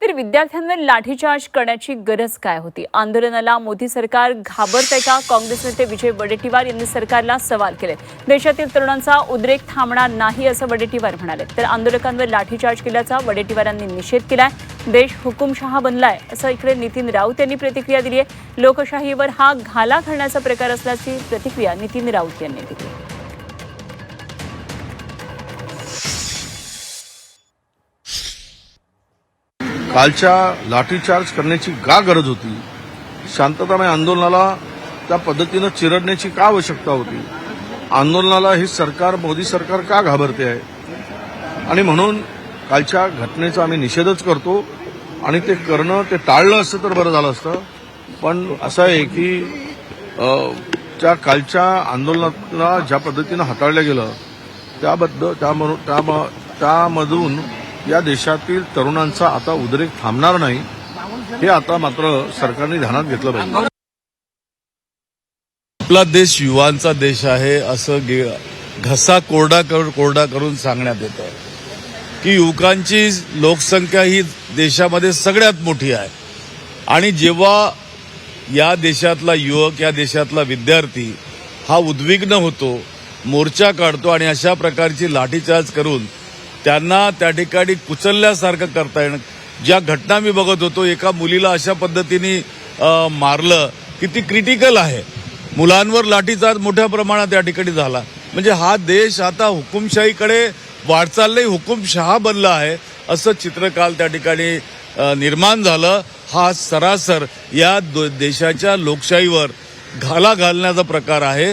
तर विद्यार्थ्यांवर लाठीचार्ज करण्याची गरज काय होती? आंदोलनाला मोदी सरकार घाबरतंय का? काँग्रेस नेते विजय वडेट्टीवार यांनी सरकारला सवाल केले। देशातील तरुणांचा उद्रेक थांबणार नाही असं वडेट्टीवार म्हणाले। तर आंदोलकांवर लाठीचार्ज केल्याचा वडेट्टीवारांनी निषेध केलाय। देश हुकुमशहा बनलाय असं इकडे नितीन राऊत यांनी प्रतिक्रिया दिली आहे। लोकशाहीवर हा घाला घालण्याचा प्रकार असल्याची प्रतिक्रिया नितीन राऊत यांनी दिली। कालच्या लाठीचार्ज करण्याची का गरज होती? शांततामय आंदोलनाला त्या पद्धतीनं चिरडण्याची का आवश्यकता होती? आंदोलनाला हे सरकार, मोदी सरकार का घाबरते आहे? आणि म्हणून कालच्या घटनेचा आम्ही निषेधच करतो आणि ते करणं, ते टाळलं असतं तर बरं झालं असतं। पण असं आहे की त्या कालच्या आंदोलनाला ज्या पद्धतीनं हाताळलं गेलं त्यामधून या देशातील तरुणांचा आता उद्रेक थांबणार नाही, हे आता मात्र सरकारने ध्यानात घेतलं पाहिजे। आपला देश युवांचा देश आहे असं घसा कोरडा करून सांगण्यात येतं की युवकांची लोकसंख्या ही देशामध्ये सगळ्यात मोठी आहे आणि जेव्हा या देशातला युवक, या देशातला विद्यार्थी हा उद्विग्न होतो, मोर्चा काढतो आणि अशा प्रकारची लाठीचार्ज करून त्यांना त्या ठिकाणी कुचलल्यासारखं करता येणं, ज्या घटना मी बघत होतो, एका मुलीला अशा पद्धतीने मारलं की ती क्रिटिकल आहे। मुलांवर लाठीचार्ज मोठ्या प्रमाणात या ठिकाणी झाला। म्हणजे हा देश आता हुकुमशाहीकडे वाटचाल नाही, हुकुमशहा बनला आहे असं चित्र काल त्या ठिकाणी निर्माण झालं। हा सरासर या देशाच्या लोकशाहीवर घाला घालण्याचा प्रकार आहे।